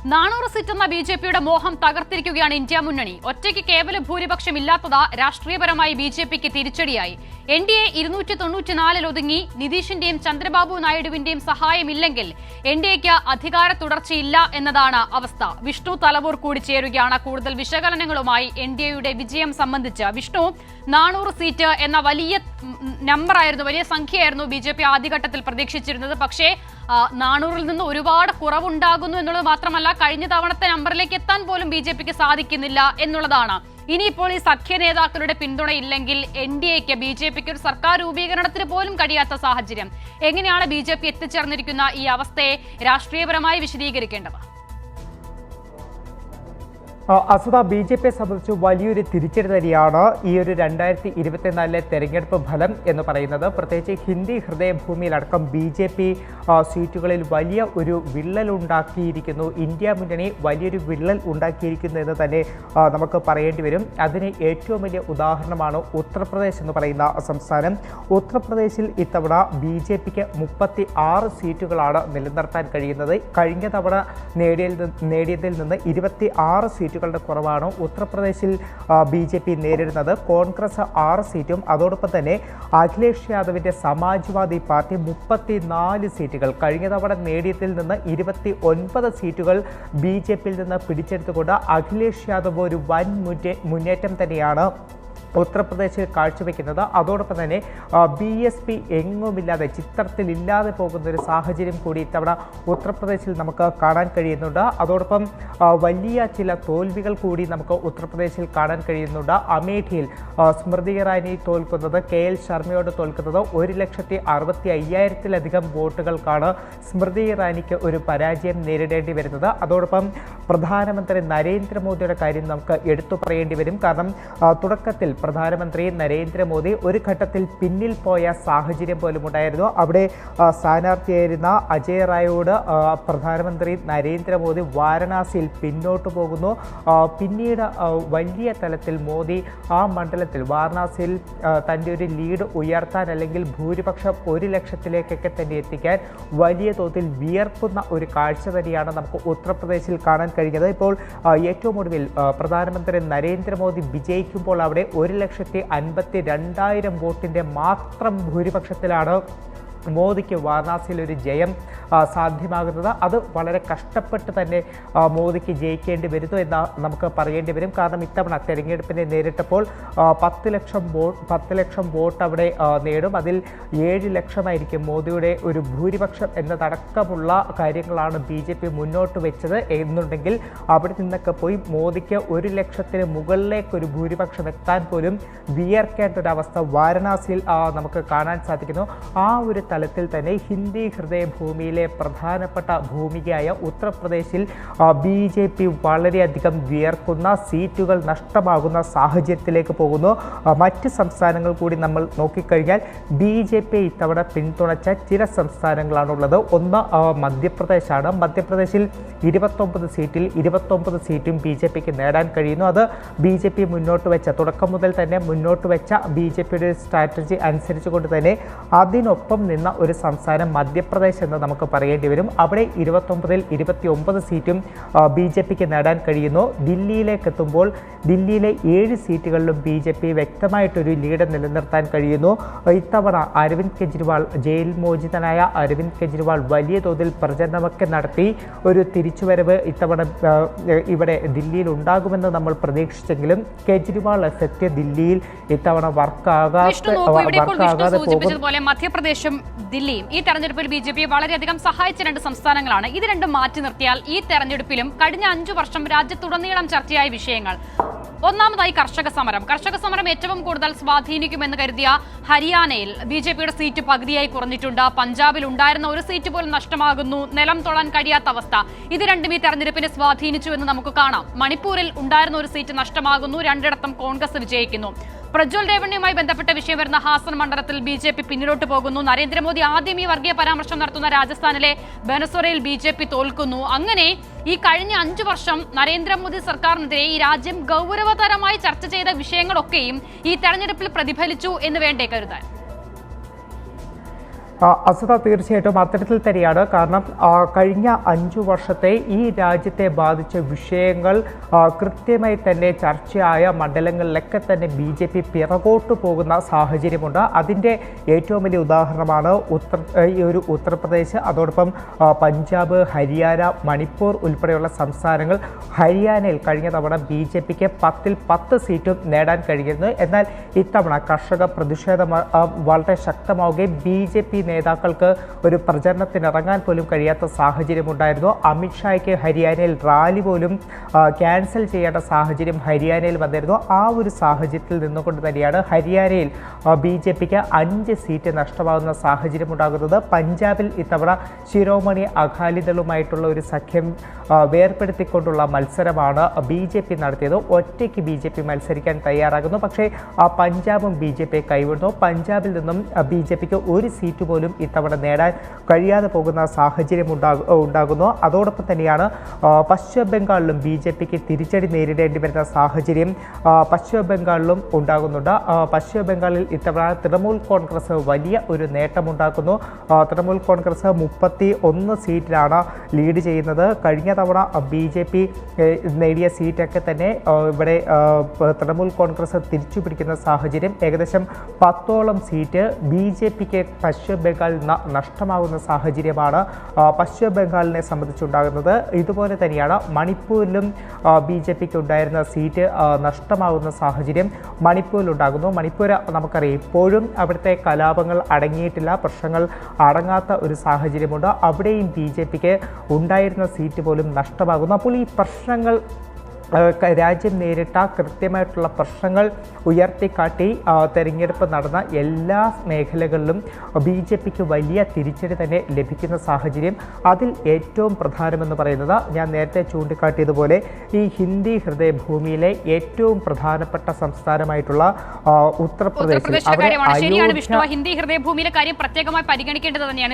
400 സീറ്റെന്ന ബിജെപിയുടെ മോഹം തകർത്തിരിക്കുകയാണ് ഇന്ത്യ മുന്നണി. ഒറ്റയ്ക്ക് കേവല ഭൂരിപക്ഷമില്ലാത്തത് രാഷ്ട്രീയപരമായി ബിജെപിക്ക് തിരിച്ചടിയായി. എൻഡിഎ 294 ഒതുങ്ങി. നിതീഷിന്റെയും ചന്ദ്രബാബു നായിഡുവിന്റെയും സഹായമില്ലെങ്കിൽ എൻഡിഎക്ക് അധികാര തുടർച്ചയില്ല എന്നതാണ് അവസ്ഥ. വിഷ്ണു തലവൂർ കൂടി ചേരുകയാണ് കൂടുതൽ വിശകലനങ്ങളുമായി എൻഡിഎയുടെ വിജയം സംബന്ധിച്ച്. വിഷ്ണു, 400 സീറ്റ് എന്ന വലിയ നമ്പറായിരുന്നു, വലിയ സംഖ്യയായിരുന്നു ബിജെപി ആദ്യഘട്ടത്തിൽ പ്രതീക്ഷിച്ചിരുന്നത്. പക്ഷേ 400-ൽ നിന്ന് ഒരുപാട് കുറവുണ്ടാകുന്നു എന്നുള്ളത് മാത്രമല്ല, കഴിഞ്ഞ തവണത്തെ നമ്പറിലേക്ക് എത്താൻ പോലും ബിജെപിക്ക് സാധിക്കുന്നില്ല എന്നുള്ളതാണ്. ഇനിയിപ്പോൾ ഈ സഖ്യ നേതാക്കളുടെ പിന്തുണയില്ലെങ്കിൽ എൻഡിഎക്ക്, ബിജെപിക്ക് ഒരു സർക്കാർ രൂപീകരണത്തിന് പോലും കഴിയാത്ത സാഹചര്യം. എങ്ങനെയാണ് ബിജെപി എത്തിച്ചേർന്നിരിക്കുന്ന ഈ അവസ്ഥയെ രാഷ്ട്രീയപരമായി വിശദീകരിക്കേണ്ടത്? അസുത, ബി.ജെ.പിയെ സംബന്ധിച്ച് വലിയൊരു തിരിച്ചടി തന്നെയാണ് ഈ ഒരു 2024 തെരഞ്ഞെടുപ്പ് ഫലം എന്ന് പറയുന്നത്. പ്രത്യേകിച്ച് ഹിന്ദി ഹൃദയഭൂമിയിലടക്കം ബി.ജെ.പി സീറ്റുകളിൽ വലിയ ഒരു വിള്ളൽ ഉണ്ടാക്കിയിരിക്കുന്നു. ഇന്ത്യ മുന്നണി വലിയൊരു വിള്ളൽ ഉണ്ടാക്കിയിരിക്കുന്നു എന്ന് തന്നെ നമുക്ക് പറയേണ്ടി വരും. അതിന് ഏറ്റവും വലിയ ഉദാഹരണമാണ് ഉത്തർപ്രദേശ് എന്ന് പറയുന്ന സംസ്ഥാനം. ഉത്തർപ്രദേശിൽ ഇത്തവണ ബി.ജെ.പിക്ക് 36 സീറ്റുകളാണ് നിലനിർത്താൻ കഴിയുന്നത്. കഴിഞ്ഞ തവണ നേടിയതിൽ നിന്ന് 26 സീറ്റുകളുടെ കുറവാണ് ഉത്തർപ്രദേശിൽ ബി.ജെ.പി നേരിടുന്നത്. കോൺഗ്രസ് 6 സീറ്റും അതോടൊപ്പം തന്നെ അഖിലേഷ് യാദവിന്റെ സമാജ്വാദി പാർട്ടി 34 സീറ്റുകൾ, കഴിഞ്ഞ തവണ നേടിയതിൽ നിന്ന് 29 സീറ്റുകൾ ബി.ജെ.പിയിൽ നിന്ന് പിടിച്ചെടുത്തുകൊണ്ട് അഖിലേഷ് യാദവ് ഒരു വൻ മുന്നേറ്റം തന്നെയാണ് ഉത്തർപ്രദേശിൽ കാഴ്ചവെക്കുന്നത്. അതോടൊപ്പം തന്നെ ബി.എസ്.പി എങ്ങുമില്ലാതെ, ചിത്രത്തിലില്ലാതെ പോകുന്ന ഒരു സാഹചര്യം കൂടി ഇത്തവണ ഉത്തർപ്രദേശിൽ നമുക്ക് കാണാൻ കഴിയുന്നുണ്ട്. അതോടൊപ്പം വലിയ ചില തോൽവികൾ കൂടി നമുക്ക് ഉത്തർപ്രദേശിൽ കാണാൻ കഴിയുന്നുണ്ട്. അമേഠിയിൽ സ്മൃതി ഇറാനി തോൽക്കുന്നത്, കെ.എൽ. ശർമ്മയോട് തോൽക്കുന്നത് 1,65,000-ലധികം വോട്ടുകൾക്കാണ് സ്മൃതി ഇറാനിക്ക് ഒരു പരാജയം നേരിടേണ്ടി വരുന്നത്. അതോടൊപ്പം പ്രധാനമന്ത്രി നരേന്ദ്രമോദിയുടെ കാര്യം നമുക്ക് എടുത്തു പറയേണ്ടി വരും. കാരണം തുടക്കത്തിൽ പ്രധാനമന്ത്രി നരേന്ദ്രമോദി ഒരു ഘട്ടത്തിൽ പിന്നിൽ പോയ സാഹചര്യം പോലും ഉണ്ടായിരുന്നു. അവിടെ സ്ഥാനാർത്ഥിയായിരുന്ന അജയ് റായോട് പ്രധാനമന്ത്രി നരേന്ദ്രമോദി വാരണാസിയിൽ പിന്നോട്ട് പോകുന്നു. പിന്നീട് വലിയ തലത്തിൽ മോദി ആ മണ്ഡലത്തിൽ വാരണാസിയിൽ തൻ്റെ ഒരു ലീഡ് ഉയർത്താൻ, അല്ലെങ്കിൽ ഭൂരിപക്ഷം 1 ലക്ഷത്തിലേക്കൊക്കെ തന്നെ എത്തിക്കാൻ വലിയ തോതിൽ വിയർക്കുന്ന ഒരു കാഴ്ച തന്നെയാണ് നമുക്ക് ഉത്തർപ്രദേശിൽ കാണാൻ കഴിഞ്ഞത്. ഇപ്പോൾ ഏറ്റവും ഒടുവിൽ പ്രധാനമന്ത്രി നരേന്ദ്രമോദി വിജയിക്കുമ്പോൾ അവിടെ 1,52,000 വോട്ടിൻ്റെ മാത്രം ഭൂരിപക്ഷത്തിലാണ് മോദിക്ക് വാരണാസിയിൽ ഒരു ജയം സാധ്യമാകുന്നത്. അത് വളരെ കഷ്ടപ്പെട്ട് തന്നെ മോദിക്ക് ജയിക്കേണ്ടി വരുന്നു എന്ന് നമുക്ക് പറയേണ്ടി വരും. കാരണം ഇത്തവണ തെരഞ്ഞെടുപ്പിനെ നേരിട്ടപ്പോൾ 10 ലക്ഷം വോട്ട് അവിടെ നേടും. അതിൽ 7 ലക്ഷമായിരിക്കും മോദിയുടെ ഒരു ഭൂരിപക്ഷം എന്നതടക്കമുള്ള കാര്യങ്ങളാണ് ബി.ജെ.പി മുന്നോട്ട് വെച്ചത് എന്നുണ്ടെങ്കിൽ അവിടെ നിന്നൊക്കെ പോയി മോദിക്ക് 1 ലക്ഷത്തിന് മുകളിലേക്ക് ഒരു ഭൂരിപക്ഷം എത്താൻ പോലും വിയർക്കേണ്ട ഒരവസ്ഥ വാരണാസിയിൽ നമുക്ക് കാണാൻ സാധിക്കുന്നു. ആ ഒരു തലത്തിൽ തന്നെ ഹിന്ദി ഹൃദയഭൂമിയിലെ പ്രധാനപ്പെട്ട ഭൂമികയായ ഉത്തർപ്രദേശിൽ ബി.ജെ.പി വളരെയധികം വിയർക്കുന്ന, സീറ്റുകൾ നഷ്ടമാകുന്ന സാഹചര്യത്തിലേക്ക് പോകുന്നു. മറ്റ് സംസ്ഥാനങ്ങൾ കൂടി നമ്മൾ നോക്കിക്കഴിഞ്ഞാൽ ബി.ജെ.പി ഇത്തവണ പിന്തുണച്ച ചില സംസ്ഥാനങ്ങളാണുള്ളത്. ഒന്ന് മധ്യപ്രദേശാണ്. മധ്യപ്രദേശിൽ 29 സീറ്റിൽ 29 സീറ്റും ബി.ജെ.പിക്ക് നേടാൻ കഴിയുന്നു. അത് ബി.ജെ.പി മുന്നോട്ട് വെച്ച, തുടക്കം മുതൽ തന്നെ മുന്നോട്ട് വെച്ച ബി.ജെ.പിയുടെ സ്ട്രാറ്റജി അനുസരിച്ചുകൊണ്ട് തന്നെ അതിനൊപ്പം നിന്ന ഒരു സംസ്ഥാനം മധ്യപ്രദേശ് എന്ന് നമുക്ക് പറയേണ്ടി വരും. അവിടെ 29-ൽ 29 സീറ്റും ബി.ജെ.പിക്ക് നേടാൻ കഴിയുന്നു. ദില്ലിയിലേക്ക് എത്തുമ്പോൾ ദില്ലിയിലെ 7 സീറ്റുകളിലും ബി.ജെ.പി വ്യക്തമായിട്ടൊരു ലീഡ് നിലനിർത്താൻ കഴിയുന്നു. ഇത്തവണ അരവിന്ദ് കെജ്രിവാൾ, ജയിൽ മോചിതനായ അരവിന്ദ് കെജ്രിവാൾ വലിയ തോതിൽ പ്രചരണമൊക്കെ നടത്തി ഒരു തിരിച്ചുവരവ് ഇത്തവണ ഇവിടെ ദില്ലിയിൽ ഉണ്ടാകുമെന്ന് നമ്മൾ പ്രതീക്ഷിച്ചെങ്കിലും കെജ്രിവാൾ എഫക്റ്റ് ദില്ലിയിൽ ഇത്തവണ വർക്കാകാതെ പോകും. മധ്യപ്രദേശും ദില്ലിയും ഈ തെരഞ്ഞെടുപ്പിൽ ബി.ജെ.പി വളരെയധികം സഹായിച്ച 2 സംസ്ഥാനങ്ങളാണ്. ഇത് രണ്ടും മാറ്റി നിർത്തിയാൽ ഈ തെരഞ്ഞെടുപ്പിലും കഴിഞ്ഞ 5 വർഷം രാജ്യത്തുടനീളം ചർച്ചയായ വിഷയങ്ങൾ, ഒന്നാമതായി കർഷക സമരം ഏറ്റവും കൂടുതൽ സ്വാധീനിക്കുമെന്ന് കരുതിയ ഹരിയാനയിൽ ബി.ജെ.പിയുടെ സീറ്റ് പകുതിയായി കുറഞ്ഞിട്ടുണ്ട്. പഞ്ചാബിൽ ഉണ്ടായിരുന്ന 1 സീറ്റ് പോലും നഷ്ടമാകുന്നു. നിലം തൊടാൻ കഴിയാത്ത അവസ്ഥ. ഇത് രണ്ടും ഈ തെരഞ്ഞെടുപ്പിനെ സ്വാധീനിച്ചു എന്ന് നമുക്ക് കാണാം. മണിപ്പൂരിൽ ഉണ്ടായിരുന്ന 1 സീറ്റ് നഷ്ടമാകുന്നു. 2ഇടത്തും കോൺഗ്രസ് വിജയിക്കുന്നു. പ്രജ്വൽ രേവണ്ണയുമായി ബന്ധപ്പെട്ട വിഷയം വരുന്ന ഹാസൻ മണ്ഡലത്തിൽ ബി.ജെ.പി പിന്നിലോട്ട് പോകുന്നു. നരേന്ദ്രമോദി ആദ്യം ഈ വർഗീയ പരാമർശം നടത്തുന്ന രാജസ്ഥാനിലെ ബനസ്വരയിൽ ബി.ജെ.പി തോൽക്കുന്നു. അങ്ങനെ ഈ കഴിഞ്ഞ 5 വർഷം നരേന്ദ്രമോദി സർക്കാരിനെതിരെ ഈ രാജ്യം ഗൗരവതരമായി ചർച്ച ചെയ്ത വിഷയങ്ങളൊക്കെയും ഈ തെരഞ്ഞെടുപ്പിൽ പ്രതിഫലിച്ചു എന്ന് വേണ്ടേ കരുതാൻ? അസത തീർച്ചയായിട്ടും അത്തരത്തിൽ തന്നെയാണ്. കാരണം കഴിഞ്ഞ 5 വർഷത്തെ ഈ രാജ്യത്തെ ബാധിച്ച വിഷയങ്ങൾ കൃത്യമായി തന്നെ ചർച്ചയായ മണ്ഡലങ്ങളിലൊക്കെ തന്നെ BJP പിറകോട്ട് പോകുന്ന സാഹചര്യമുണ്ട്. അതിൻ്റെ ഏറ്റവും വലിയ ഉദാഹരണമാണ് ഈ ഒരു ഉത്തർപ്രദേശ്, അതോടൊപ്പം പഞ്ചാബ്, ഹരിയാന, മണിപ്പൂർ ഉൾപ്പെടെയുള്ള സംസ്ഥാനങ്ങൾ. ഹരിയാനയിൽ കഴിഞ്ഞ തവണ BJPക്ക് 10ൽ 10 സീറ്റും നേടാൻ കഴിഞ്ഞിരുന്നു. എന്നാൽ ഇത്തവണ കർഷക പ്രതിഷേധം വളരെ ശക്തമാവുകയും BJP നേതാക്കൾക്ക് ഒരു പ്രചരണത്തിനിറങ്ങാൻ പോലും കഴിയാത്ത സാഹചര്യമുണ്ടായിരുന്നു. അമിത്ഷായ്ക്ക് ഹരിയാനയിൽ റാലി പോലും ക്യാൻസൽ ചെയ്യേണ്ട സാഹചര്യം ഹരിയാനയിൽ വന്നിരുന്നു. ആ ഒരു സാഹചര്യത്തിൽ നിന്നുകൊണ്ട് തന്നെയാണ് ഹരിയാനയിൽ BJPക്ക് 5 സീറ്റ് നഷ്ടമാകുന്ന സാഹചര്യം ഉണ്ടാകുന്നത്. പഞ്ചാബിൽ ഇത്തവണ ശിരോമണി അകാലിദളുമായിട്ടുള്ള ഒരു സഖ്യം വേർപെടുത്തിക്കൊണ്ടുള്ള മത്സരമാണ് BJP നടത്തിയത്. ഒറ്റയ്ക്ക് BJP മത്സരിക്കാൻ തയ്യാറാകുന്നു. പക്ഷേ പഞ്ചാബും BJP കൈവിടുന്നു. പഞ്ചാബിൽ നിന്നും BJPക്ക് ഒരു സീറ്റ് പോലും ഇത്തവണ നേടാൻ കഴിയാതെ പോകുന്ന സാഹചര്യം ഉണ്ടാകുന്നു. അതോടൊപ്പം തന്നെയാണ് പശ്ചിമ ബംഗാളിലും BJPക്ക് തിരിച്ചടി നേരിടേണ്ടി വരുന്ന സാഹചര്യം പശ്ചിമ ബംഗാളിലും ഉണ്ടാകുന്നുണ്ട്. പശ്ചിമ ബംഗാളിൽ ഇത്തവണ തൃണമൂൽ കോൺഗ്രസ് വലിയ ഒരു നേട്ടമുണ്ടാക്കുന്നു. തൃണമൂൽ കോൺഗ്രസ് 31 സീറ്റിലാണ് ലീഡ് ചെയ്യുന്നത്. കഴിഞ്ഞ തവണ BJP നേടിയ സീറ്റൊക്കെ തന്നെ ഇവിടെ തൃണമൂൽ കോൺഗ്രസ് തിരിച്ചു പിടിക്കുന്ന സാഹചര്യം. ഏകദേശം 10ഓളം സീറ്റ് BJPക്ക് പശ്ചിമ ബംഗാളിൽ നഷ്ടമാകുന്ന സാഹചര്യമാണ് പശ്ചിമ ബംഗാളിനെ സംബന്ധിച്ചുണ്ടാകുന്നത്. ഇതുപോലെ തന്നെയാണ് മണിപ്പൂരിലും BJPക്ക് ഉണ്ടായിരുന്ന സീറ്റ് നഷ്ടമാകുന്ന സാഹചര്യം മണിപ്പൂരിലുണ്ടാകുന്നു. മണിപ്പൂർ നമുക്കറിയാം, ഇപ്പോഴും അവിടുത്തെ കലാപങ്ങൾ അടങ്ങിയിട്ടില്ല, പ്രശ്നങ്ങൾ അടങ്ങാത്ത ഒരു സാഹചര്യമുണ്ട്. അവിടെയും BJPക്ക് ഉണ്ടായിരുന്ന സീറ്റ് പോലും നഷ്ടമാകുന്നു. അപ്പോൾ ഈ പ്രശ്നങ്ങൾ രാജ്യം നേരിട്ട കൃത്യമായിട്ടുള്ള പ്രശ്നങ്ങൾ ഉയർത്തിക്കാട്ടി തെരഞ്ഞെടുപ്പ് നടന്ന എല്ലാ മേഖലകളിലും BJPക്ക് വലിയ തിരിച്ചടി തന്നെ ലഭിക്കുന്ന സാഹചര്യം. അതിൽ ഏറ്റവും പ്രധാനമെന്ന് പറയുന്നത് ഞാൻ നേരത്തെ ചൂണ്ടിക്കാട്ടിയതുപോലെ ഈ ഹിന്ദി ഹൃദയഭൂമിയിലെ ഏറ്റവും പ്രധാനപ്പെട്ട സംസ്ഥാനമായിട്ടുള്ള ഉത്തർപ്രദേശിൽ ഹിന്ദി ഹൃദയഭൂമിയിലെ കാര്യം പ്രത്യേകമായി പരിഗണിക്കേണ്ടത് തന്നെയാണ്.